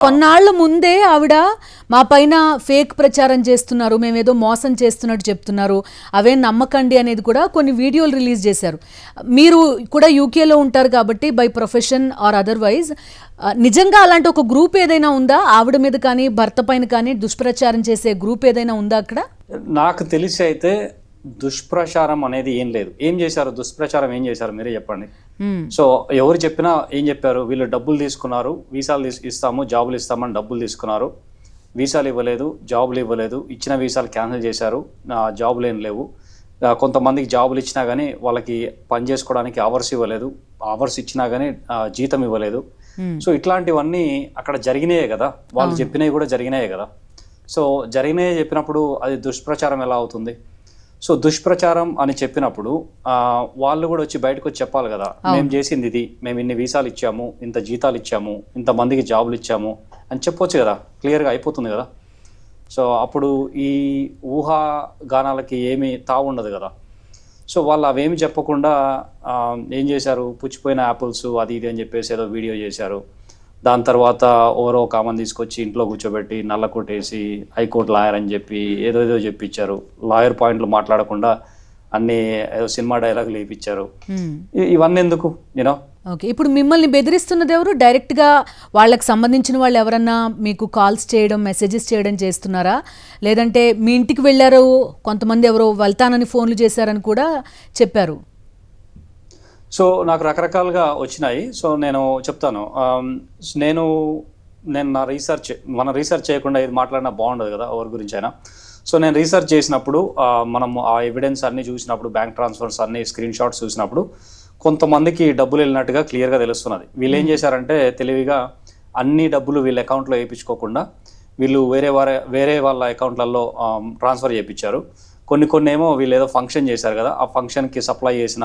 కొన్నాళ్ల ముందే ఆవిడ మా పైన ఫేక్ ప్రచారం చేస్తున్నారు, మేమేదో మోసం చేస్తున్నట్టు చెప్తున్నారు, అవే నమ్మకండి అనేది కూడా కొన్ని వీడియోలు రిలీజ్ చేశారు. మీరు కూడా యూకేలో ఉంటారు కాబట్టి బై ప్రొఫెషన్ ఆర్ అదర్వైజ్ నిజంగా అలాంటి ఒక గ్రూప్ ఏదైనా ఉందా? ఆవిడ మీద కానీ భర్త పైన కానీ దుష్ప్రచారం చేసే గ్రూప్ ఏదైనా ఉందా అక్కడ? నాకు తెలిసి అయితే దుష్ప్రచారం అనేది ఏం లేదు. ఏం చేశారు? దుష్ప్రచారం ఏం చేశారు మీరే చెప్పండి. సో ఎవరు చెప్పినా ఏం చెప్పారు? వీళ్ళు డబ్బులు తీసుకున్నారు, వీసాలు ఇస్తాము, జాబులు ఇస్తామని డబ్బులు తీసుకున్నారు, వీసాలు ఇవ్వలేదు, జాబులు ఇవ్వలేదు, ఇచ్చిన వీసాలు క్యాన్సిల్ చేశారు, జాబులు ఏం లేవు, కొంతమందికి జాబులు ఇచ్చినా కానీ వాళ్ళకి పని చేసుకోవడానికి అవర్స్ ఇవ్వలేదు, అవర్స్ ఇచ్చినా కానీ జీతం ఇవ్వలేదు. సో ఇట్లాంటివన్నీ అక్కడ జరిగినాయే కదా, వాళ్ళు చెప్పినవి కూడా జరిగినాయే కదా. సో జరిగినాయే చెప్పినప్పుడు అది దుష్ప్రచారం ఎలా అవుతుంది? సో దుష్ప్రచారం అని చెప్పినప్పుడు వాళ్ళు కూడా వచ్చి బయటకు వచ్చి చెప్పాలి కదా, మేము చేసింది ఇది, మేము ఇన్ని వీసాలు ఇచ్చాము, ఇంత జీతాలు ఇచ్చాము, ఇంతమందికి జాబులు ఇచ్చాము అని చెప్పొచ్చు కదా, క్లియర్గా అయిపోతుంది కదా. సో అప్పుడు ఈ ఊహాగానాలకి ఏమీ తావు ఉండదు కదా. సో వాళ్ళు అవేమి చెప్పకుండా ఏం చేశారు? పుచ్చిపోయిన యాపిల్స్ అది ఇది అని చెప్పేసి ఏదో వీడియో చేశారు. దాని తర్వాత ఓవరో ఒక ఆమెను తీసుకొచ్చి ఇంట్లో కూర్చోబెట్టి నల్ల కొట్టేసి హైకోర్టు లాయర్ అని చెప్పి ఏదో చెప్పించారు. లాయర్ పాయింట్లు మాట్లాడకుండా అన్ని ఏదో సినిమా డైలాగులు వేయించారు. ఇవన్నీ ఎందుకు యూనో? ఓకే, ఇప్పుడు మిమ్మల్ని బెదిరిస్తున్నది ఎవరు? డైరెక్ట్గా వాళ్ళకి సంబంధించిన వాళ్ళు ఎవరన్నా మీకు కాల్స్ చేయడం, మెసేజెస్ చేయడం చేస్తున్నారా? లేదంటే మీ ఇంటికి వెళ్ళారు, కొంతమంది ఎవరో వెళ్తానని ఫోన్లు చేశారని కూడా చెప్పారు. సో నాకు రకరకాలుగా వచ్చినాయి. సో నేను చెప్తాను. నేను నా మన రీసెర్చ్ చేయకుండా ఇది మాట్లాడినా బాగుండదు కదా ఎవరి గురించి అయినా. సో నేను రీసెర్చ్ చేసినప్పుడు మనం ఆ ఎవిడెన్స్ అన్నీ చూసినప్పుడు, బ్యాంక్ ట్రాన్స్ఫర్స్ అన్ని స్క్రీన్ షాట్స్ చూసినప్పుడు కొంతమందికి డబ్బులు వెళ్ళినట్టుగా క్లియర్గా తెలుస్తున్నది. వీళ్ళు ఏం చేశారంటే తెలివిగా అన్ని డబ్బులు వీళ్ళ అకౌంట్లో వేయించుకోకుండా వీళ్ళు వేరే వాళ్ళ అకౌంట్లలో ట్రాన్స్ఫర్ చేయించారు. కొన్ని ఏమో వీళ్ళు ఏదో ఫంక్షన్ చేశారు కదా, ఆ ఫంక్షన్కి సప్లై చేసిన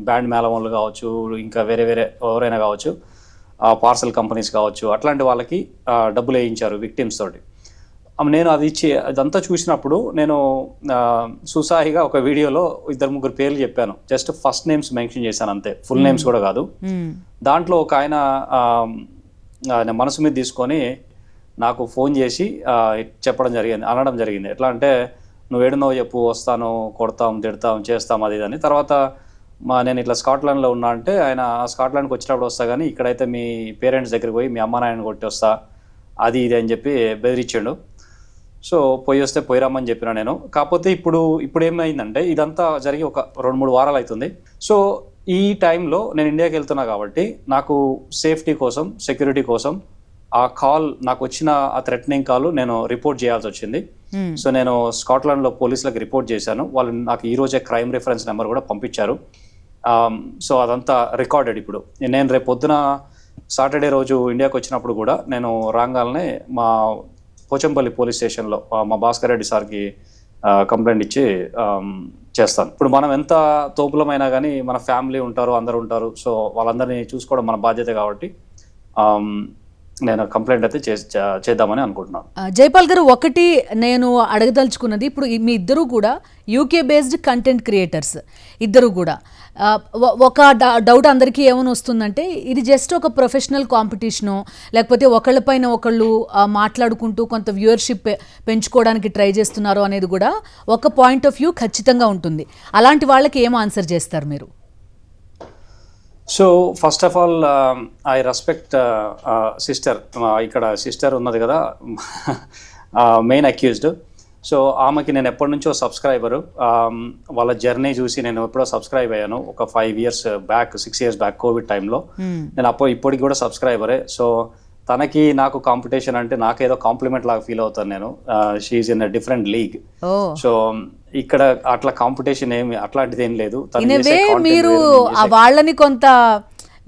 బ్యాండ్ మేళవాళ్ళు కావచ్చు, ఇంకా వేరే ఎవరైనా కావచ్చు, పార్సల్ కంపెనీస్ కావచ్చు, అట్లాంటి వాళ్ళకి డబ్బులు వేయించారు విక్టిమ్స్ తోటి. నేను అదంతా చూసినప్పుడు నేను సుసాహిగా ఒక వీడియోలో 2-3 పేర్లు చెప్పాను. జస్ట్ ఫస్ట్ నేమ్స్ మెన్షన్ చేశాను అంతే, ఫుల్ నేమ్స్ కూడా కాదు. దాంట్లో ఒక ఆయన మనసు మీద తీసుకొని నాకు ఫోన్ చేసి అనడం జరిగింది. ఎట్లా అంటే, నువ్వు ఏడున్నావు చెప్పు, వస్తాను, కొడతాం, తిడతాం, చేస్తాం, అది అని. తర్వాత నేను ఇట్లా స్కాట్లాండ్లో ఉన్నా అంటే, ఆయన స్కాట్లాండ్కి వచ్చినప్పుడు వస్తా కానీ ఇక్కడైతే మీ పేరెంట్స్ దగ్గరికి పోయి మీ అమ్మ నాయన కొట్టి వస్తా, అది ఇది అని చెప్పి బెదిరించాడు. సో పోయి వస్తే పోయిరామని చెప్పిన నేను. కాకపోతే ఇప్పుడు ఏమైందంటే ఇదంతా జరిగి ఒక 2-3 వారాలు అవుతుంది. సో ఈ టైంలో నేను ఇండియాకి వెళ్తున్నా కాబట్టి నాకు సేఫ్టీ కోసం, సెక్యూరిటీ కోసం ఆ కాల్, నాకు వచ్చిన ఆ థ్రెటనింగ్ కాల్ నేను రిపోర్ట్ చేయాల్సి వచ్చింది. సో నేను స్కాట్లాండ్లో పోలీసులకు రిపోర్ట్ చేశాను. వాళ్ళు నాకు ఈ రోజే క్రైమ్ రిఫరెన్స్ నెంబర్ కూడా పంపించారు. సో అదంతా రికార్డెడ్. ఇప్పుడు నేను రేపు పొద్దున సాటర్డే రోజు ఇండియాకి వచ్చినప్పుడు కూడా నేను రాగానే మా పోచంపల్లి పోలీస్ స్టేషన్లో మా భాస్కర్ రెడ్డి సార్కి కంప్లైంట్ ఇచ్చి చేస్తాను. ఇప్పుడు మనం ఎంత తోపులమైనా కానీ మన ఫ్యామిలీ ఉంటారు, అందరు ఉంటారు. సో వాళ్ళందరినీ చూసుకోవడం మన బాధ్యత కాబట్టి నేను కంప్లైంట్ అయితే చేద్దామని అనుకుంటున్నాను. జైపాల్ గారు, ఒకటి నేను అడగదలుచుకున్నది, ఇప్పుడు మీ ఇద్దరు కూడా యూకే బేస్డ్ కంటెంట్ క్రియేటర్స్ ఇద్దరు కూడా. ఒక డౌట్ అందరికీ ఏమని వస్తుందంటే, ఇది జస్ట్ ఒక ప్రొఫెషనల్ కాంపిటీషను, లేకపోతే ఒకళ్ళపైన ఒకళ్ళు మాట్లాడుకుంటూ కొంత వ్యూవర్షిప్ పెంచుకోవడానికి ట్రై చేస్తున్నారు అనేది కూడా ఒక పాయింట్ ఆఫ్ వ్యూ ఖచ్చితంగా ఉంటుంది. అలాంటి వాళ్ళకి ఏం ఆన్సర్ చేస్తారు మీరు? So first of all I respect sister. ఇక్కడ సిస్టర్ ఉన్నది కదా, మెయిన్ అక్యూజ్డ్. సో ఆమెకి నేను ఎప్పటి నుంచో సబ్స్క్రైబరు. వాళ్ళ జర్నీ చూసి నేను ఎప్పుడో సబ్స్క్రైబ్ అయ్యాను ఒక 6 years బ్యాక్ కోవిడ్ టైంలో. నేను ఇప్పటికి కూడా సబ్స్క్రైబరే. సో తనకి నాకు కాంపిటీషన్ అంటే నాకేదో కాంప్లిమెంట్ లాగా ఫీల్ అవుతాను నేను. She's in a different league. So ఇక్కడ అట్లా కాంపిటీషన్ అట్లాంటిది ఏం లేదు. మీరు వాళ్ళని కొంత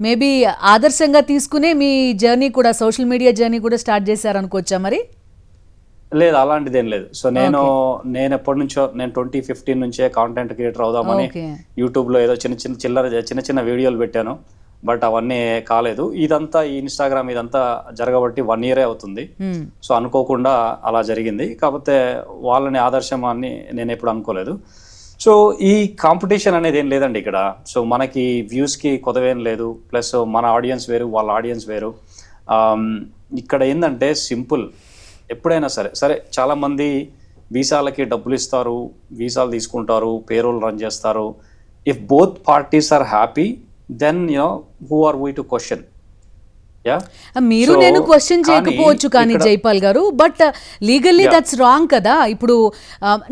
మేబీ ఆదర్శంగా తీసుకునే మీ జర్నీ కూడా, సోషల్ మీడియా జర్నీ కూడా స్టార్ట్ చేశారు అనుకోవచ్చా మరి? లేదు, అలాంటిది ఏం లేదు. సో నేను ఎప్పటి నుంచో, నేను 2015 నుంచే కాంటెంట్ క్రియేటర్ అవుదామని యూట్యూబ్లో ఏదో చిన్న చిన్న వీడియోలు పెట్టాను. బట్ అవన్నీ కాలేదు. ఇదంతా ఈ ఇన్స్టాగ్రామ్ ఇదంతా జరగబట్టి 1 year అవుతుంది. సో అనుకోకుండా అలా జరిగింది. కాకపోతే వాళ్ళని ఆదర్శం అని నేను ఎప్పుడు అనుకోలేదు. సో ఈ కాంపిటీషన్ అనేది ఏం లేదండి ఇక్కడ. సో మనకి వ్యూస్కి కొదవేం లేదు, ప్లస్ మన ఆడియన్స్ వేరు, వాళ్ళ ఆడియన్స్ వేరు. ఇక్కడ ఏంటంటే సింపుల్, ఎప్పుడైనా సరే చాలామంది వీసాలకి డబ్బులు ఇస్తారు, వీసాలు తీసుకుంటారు, పేరోల్ రన్ చేస్తారు. If both parties are happy then who are we to question. మీరు నేను క్వశ్చన్ చేయకపోవచ్చు కానీ జైపాల్ గారు, బట్ లీగల్లీ దట్స్ రాంగ్ కదా. ఇప్పుడు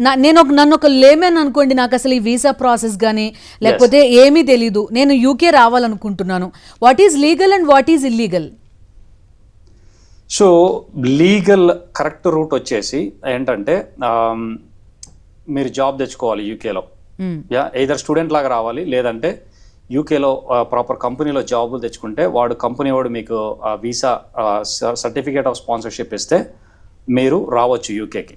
నన్ను ఒక లేమెన్ అనుకోండి, నాకు అసలు ఈ వీసా ప్రాసెస్ కానీ లేకపోతే ఏమీ తెలీదు, నేను యూకే రావాలనుకుంటున్నాను. What is legal and what is illegal? So legal correct route వచ్చేసి ఏంటంటే మీరు జాబ్ తెచ్చుకోవాలి యూకేలో. ఎయిదర్ స్టూడెంట్ లాగా రావాలి, లేదంటే యూకేలో ప్రాపర్ కంపెనీలో జాబులు తెచ్చుకుంటే కంపెనీ వాడు మీకు వీసా సర్టిఫికేట్ ఆఫ్ స్పాన్సర్షిప్ ఇస్తే మీరు రావచ్చు యూకేకి.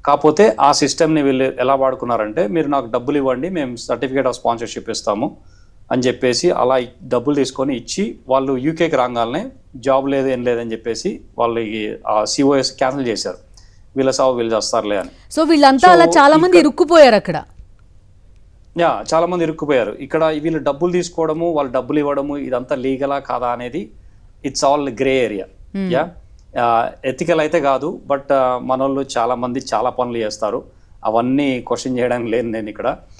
కాకపోతే ఆ సిస్టమ్ని వీళ్ళు ఎలా వాడుకున్నారంటే, మీరు నాకు డబ్బులు ఇవ్వండి, మేము సర్టిఫికేట్ ఆఫ్ స్పాన్సర్షిప్ ఇస్తాము అని చెప్పేసి అలా డబ్బులు తీసుకొని ఇచ్చి వాళ్ళు యూకేకి రాగానే జాబ్ లేదు ఏం లేదని చెప్పేసి వాళ్ళు సిఓఎస్ క్యాన్సిల్ చేశారు. వీళ్ళ సాగు వీళ్ళు చేస్తారులే అని. సో వీళ్ళంతా అలా చాలా మంది ఇరుక్కుపోయారు అక్కడ. చాలా మంది ఇరుక్కుపోయారు. ఇక్కడ వీళ్ళు డబ్బులు తీసుకోవడము, వాళ్ళు డబ్బులు ఇవ్వడము, ఇదంతా లీగలా కాదా అనేది it's all grey area. Ethical అయితే కాదు, బట్ మనోళ్ళు చాలా మంది చాలా పనులు చేస్తారు. అవన్నీ క్వశ్చన్ చేయడానికి లేదు నేను ఇక్కడ.